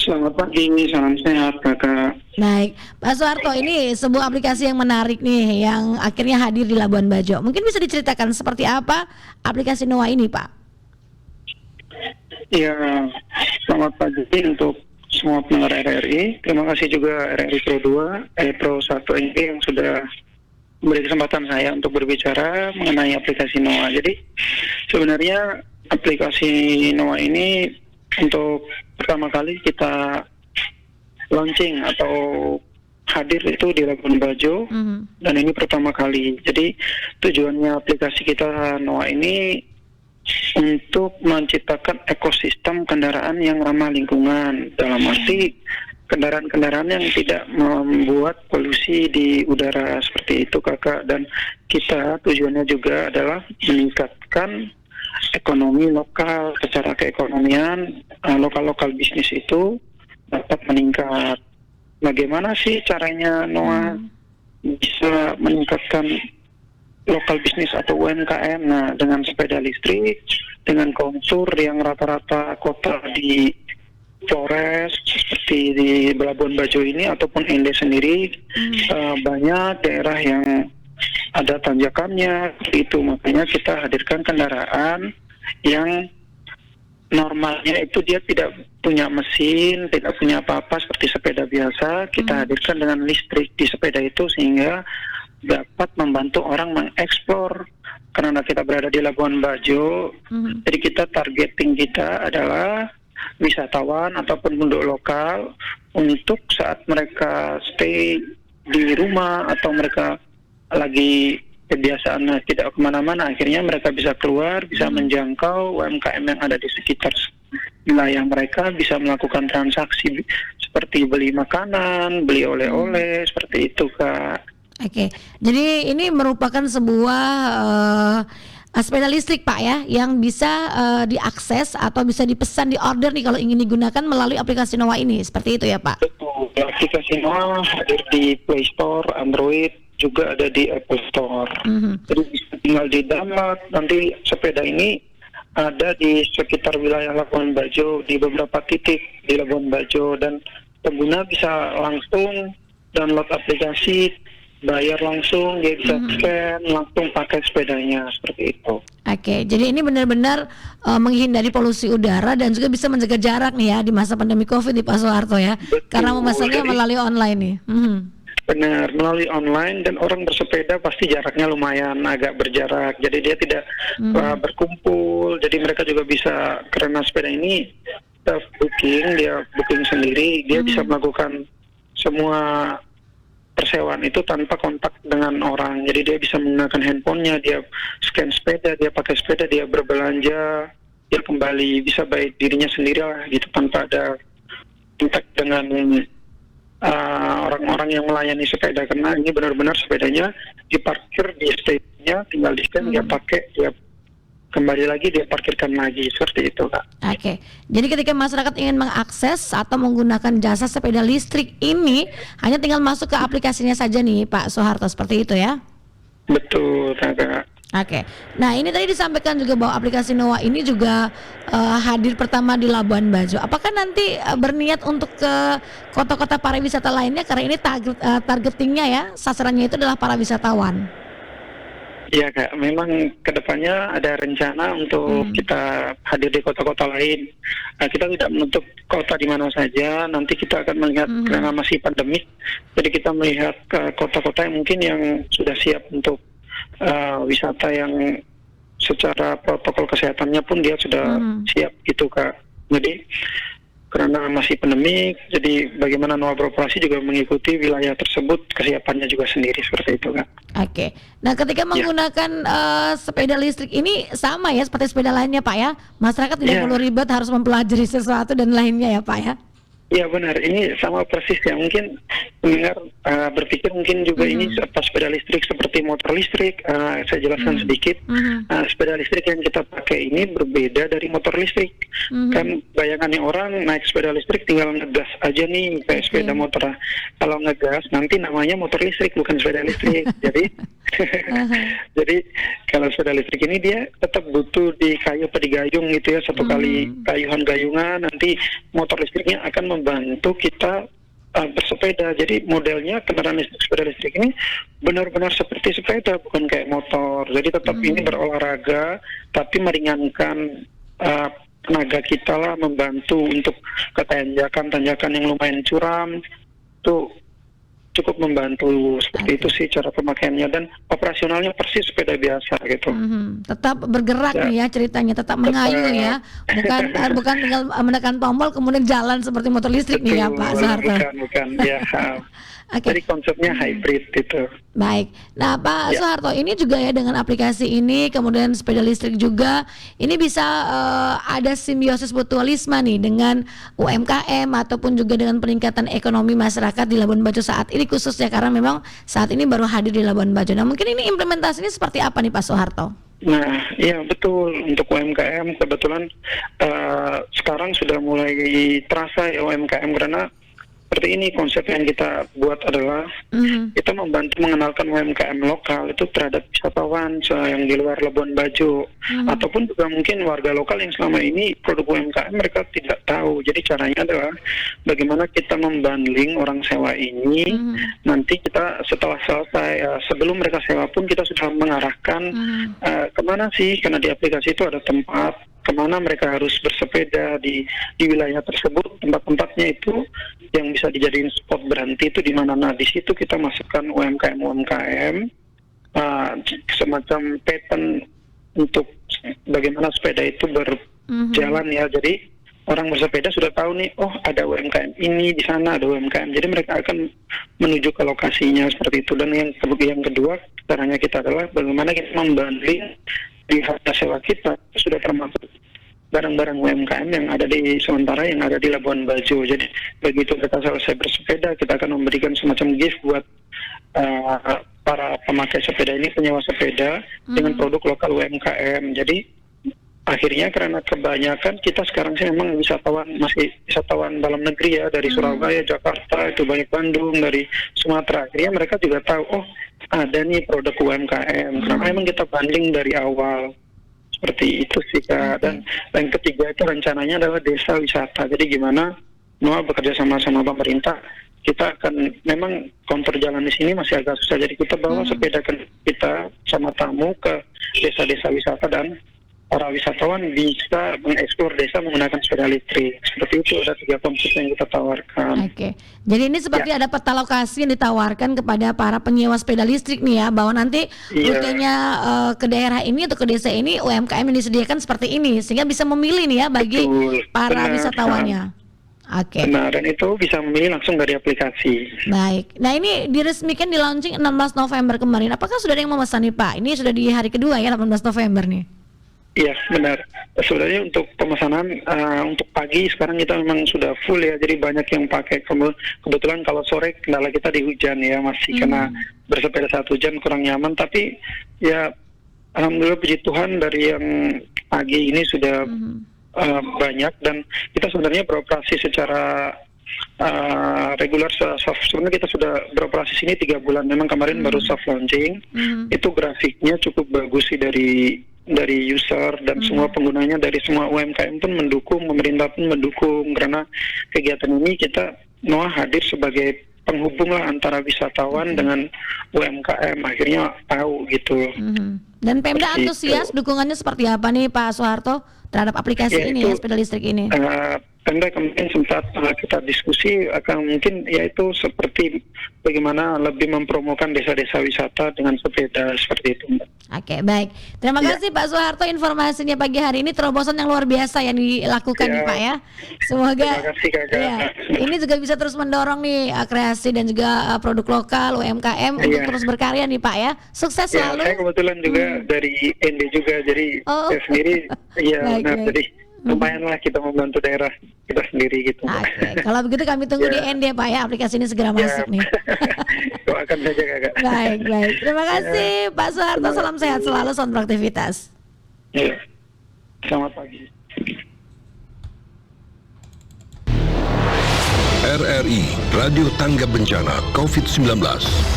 Selamat pagi, salam sehat kakak. Baik, Pak Soeharto, ini sebuah aplikasi yang menarik nih, yang akhirnya hadir di Labuan Bajo. Mungkin bisa diceritakan seperti apa aplikasi Noah ini, Pak? Ya, selamat pagi untuk semua pendengar RRI. Terima kasih juga RRI Pro 2, Pro 1 ini yang sudah memberi kesempatan saya untuk berbicara mengenai aplikasi Noah. Jadi sebenarnya aplikasi Noah ini untuk pertama kali kita launching atau hadir itu di Labuan Bajo, dan ini pertama kali. Jadi tujuannya aplikasi kita Noah ini untuk menciptakan ekosistem kendaraan yang ramah lingkungan, dalam arti kendaraan-kendaraan yang tidak membuat polusi di udara, seperti itu kakak. Dan kita tujuannya juga adalah meningkatkan ekonomi lokal. Secara keekonomian lokal-lokal bisnis itu dapat meningkat. Bagaimana sih caranya Noah bisa meningkatkan lokal bisnis atau UMKM? Nah, dengan sepeda listrik, dengan kontur yang rata-rata kota di Flores seperti di Labuan Bajo ini ataupun Ende sendiri, banyak daerah yang ada tanjakannya, seperti itu. Makanya kita hadirkan kendaraan yang normalnya itu dia tidak punya mesin, tidak punya apa-apa seperti sepeda biasa. Kita hadirkan dengan listrik di sepeda itu sehingga dapat membantu orang mengeksplor. Karena kita berada di Labuan Bajo, jadi kita targeting kita adalah wisatawan ataupun penduduk lokal, untuk saat mereka stay di rumah atau mereka lagi kebiasaan tidak kemana-mana, akhirnya mereka bisa keluar, bisa menjangkau UMKM yang ada di sekitar wilayah mereka, bisa melakukan transaksi seperti beli makanan, beli oleh-oleh, seperti itu kak. Oke, jadi ini merupakan sebuah sepeda listrik Pak ya, yang bisa diakses atau bisa dipesan, di order nih kalau ingin digunakan melalui aplikasi Noah ini, seperti itu ya Pak? Betul, aplikasi Noah hadir di Play Store, Android, juga ada di Apple Store. Jadi bisa tinggal di download. Nanti sepeda ini ada di sekitar wilayah Labuan Bajo, di beberapa titik di Labuan Bajo, dan pengguna bisa langsung download aplikasi, bayar langsung, dia bisa scan langsung pakai sepedanya, seperti itu. Oke, jadi ini benar-benar menghindari polusi udara dan juga bisa menjaga jarak nih ya di masa pandemi COVID di Pak Soeharto ya. Betul. Karena memesannya melalui online nih. Benar, melalui online, dan orang bersepeda pasti jaraknya lumayan agak berjarak. Jadi dia tidak berkumpul. Jadi mereka juga bisa, karena sepeda ini self booking, dia booking sendiri, dia bisa melakukan semua persewaan itu tanpa kontak dengan orang. Jadi dia bisa menggunakan handphonenya, dia scan sepeda, dia pakai sepeda, dia berbelanja, dia kembali bisa baik dirinya sendiri lah gitu, tanpa ada kontak dengan orang-orang yang melayani sepeda. Karena ini benar-benar sepedanya diparkir di stage-nya, tinggal di scan, dia pakai, dia kembali lagi, dia parkirkan lagi, seperti itu kak. Oke, jadi ketika masyarakat ingin mengakses atau menggunakan jasa sepeda listrik ini, hanya tinggal masuk ke aplikasinya saja nih Pak Soeharto, seperti itu ya? Betul kakak. Oke, nah ini tadi disampaikan juga bahwa aplikasi Noah ini juga hadir pertama di Labuan Bajo. Apakah nanti berniat untuk ke kota-kota pariwisata lainnya? Karena ini targetingnya ya, sasarannya itu adalah para wisatawan. Iya kak, memang kedepannya ada rencana untuk kita hadir di kota-kota lain. Kita tidak menutup kota di mana saja. Nanti kita akan melihat, karena masih pandemik, jadi kita melihat ke kota-kota yang mungkin yang sudah siap untuk wisata, yang secara protokol kesehatannya pun dia sudah siap gitu kak. Jadi karena masih pandemik, jadi bagaimana Noah beroperasi juga mengikuti wilayah tersebut, kesiapannya juga sendiri, seperti itu kak. Oke, nah ketika menggunakan sepeda listrik ini sama ya seperti sepeda lainnya Pak ya? Masyarakat tidak perlu ribet harus mempelajari sesuatu dan lainnya ya Pak ya? Iya benar, ini sama persis ya. Mungkin pendengar berpikir mungkin juga ini pas sepeda listrik seperti motor listrik. Saya jelaskan sedikit. Sepeda listrik yang kita pakai ini berbeda dari motor listrik. Kan bayangannya orang naik sepeda listrik tinggal ngegas aja nih kayak sepeda motor. Kalau ngegas nanti namanya motor listrik bukan sepeda listrik. Jadi Jadi kalau sepeda listrik ini dia tetap butuh di kayu atau digayung gitu ya, satu kali gayungan, nanti motor listriknya akan membantu kita bersepeda. Jadi modelnya kendaraan listrik, sepeda listrik ini benar-benar seperti sepeda, bukan kayak motor. Jadi tetap ini berolahraga, tapi meringankan tenaga kita lah, membantu untuk ke tanjakan yang lumayan curam, itu cukup membantu. Seperti itu sih cara pemakaiannya, dan operasionalnya persis sepeda biasa gitu. Tetap bergerak nih ya ceritanya, tetap mengayuh ya, bukan tinggal menekan tombol kemudian jalan seperti motor listrik nih ya Pak Soeharto. Bukan ya. Jadi konsepnya hybrid itu. Baik. Nah Pak Soeharto, ini juga ya dengan aplikasi ini, kemudian sepeda listrik juga, ini bisa ada simbiosis mutualisme nih dengan UMKM ataupun juga dengan peningkatan ekonomi masyarakat di Labuan Bajo saat ini khususnya, karena memang saat ini baru hadir di Labuan Bajo. Nah mungkin ini implementasinya seperti apa nih Pak Soeharto? Nah, iya betul, untuk UMKM kebetulan sekarang sudah mulai terasa ya UMKM, karena seperti ini konsep yang kita buat adalah kita membantu mengenalkan UMKM lokal itu terhadap wisatawan yang di luar Labuan Bajo, ataupun juga mungkin warga lokal yang selama ini produk UMKM mereka tidak tahu. Jadi caranya adalah bagaimana kita membundling orang sewa ini, nanti kita setelah selesai, sebelum mereka sewa pun kita sudah mengarahkan kemana sih, karena di aplikasi itu ada tempat kemana mereka harus bersepeda di wilayah tersebut, tempat-tempatnya itu yang bisa dijadiin spot berhenti itu di mana. Nah di situ kita masukkan UMKM semacam pattern untuk bagaimana sepeda itu berjalan ya. Jadi orang bersepeda sudah tahu nih, oh ada UMKM ini di sana, ada UMKM. Jadi mereka akan menuju ke lokasinya seperti itu. Dan yang kedua caranya kita adalah bagaimana kita membanding di harga sewa kita sudah termasuk barang-barang UMKM yang ada di sementara yang ada di Labuan Bajo. Jadi begitu kita selesai bersepeda, kita akan memberikan semacam gift buat para pemakai sepeda ini, penyewa sepeda dengan produk lokal UMKM. Jadi akhirnya karena kebanyakan kita sekarang sih memang masih wisatawan dalam negeri ya, dari Surabaya, Jakarta, itu banyak, Bandung, dari Sumatera. Akhirnya mereka juga tahu, oh ada nih produk UMKM, karena memang kita banding dari awal. Seperti itu sih Kak. Dan yang ketiga itu rencananya adalah desa wisata. Jadi gimana NOA bekerja sama pemerintah, kita akan memang kontur jalan di sini masih agak susah. Jadi kita bawa sepeda kita sama tamu ke desa-desa wisata, dan para wisatawan bisa mengeksplor desa menggunakan sepeda listrik. Seperti itu, ada 3 konsep yang kita tawarkan. Oke. Jadi ini seperti ada peta lokasi yang ditawarkan kepada para penyewa sepeda listrik nih ya, bahwa nanti rutenya ke daerah ini atau ke desa ini UMKM yang disediakan seperti ini, sehingga bisa memilih nih ya bagi para wisatawannya. Oke. Benar, dan itu bisa memilih langsung dari aplikasi. Baik. Nah ini diresmikan di launching 16 November kemarin. Apakah sudah ada yang memesan nih Pak? Ini sudah di hari kedua ya, 18 November nih. Iya benar. Sebenarnya untuk pemesanan untuk pagi sekarang kita memang sudah full ya. Jadi banyak yang pakai. Kebetulan kalau sore kendala kita di hujan ya, masih kena bersepeda saat hujan kurang nyaman. Tapi ya alhamdulillah puji Tuhan dari yang pagi ini sudah banyak, dan kita sebenarnya beroperasi secara regular. Sebenarnya kita sudah beroperasi sini 3 bulan. Memang kemarin baru soft launching. Itu grafiknya cukup bagus sih dari user dan semua penggunanya, dari semua UMKM pun mendukung, pemerintah pun mendukung, karena kegiatan ini kita NOA hadir sebagai penghubung lah antara wisatawan dengan UMKM, akhirnya tahu gitu. Dan Pemda antusias dukungannya seperti apa nih Pak Soeharto terhadap aplikasi ini ya, sepeda listrik ini? Pemda kemarin sempat kita diskusi akan mungkin yaitu seperti bagaimana lebih mempromokan desa-desa wisata dengan sepeda seperti itu. Oke, baik. Terima kasih Pak Soeharto informasinya pagi hari ini, terobosan yang luar biasa yang dilakukan nih Pak ya. Semoga terima kasih Kakak. Ini juga bisa terus mendorong nih kreasi dan juga produk lokal UMKM untuk terus berkarya nih Pak ya. Sukses selalu. Saya kebetulan juga dari ND juga, jadi saya sendiri jadi lumayan lah kita membantu daerah kita sendiri gitu. Oke, kalau begitu kami tunggu di ND Pak ya, aplikasi ini segera masuk nih. Doakan saja Kakak. Baik. Terima kasih Pak Soeharto, salam sehat selalu, selamat beraktivitas. Iya. Selamat pagi. RRI Radio Tangga Bencana COVID-19.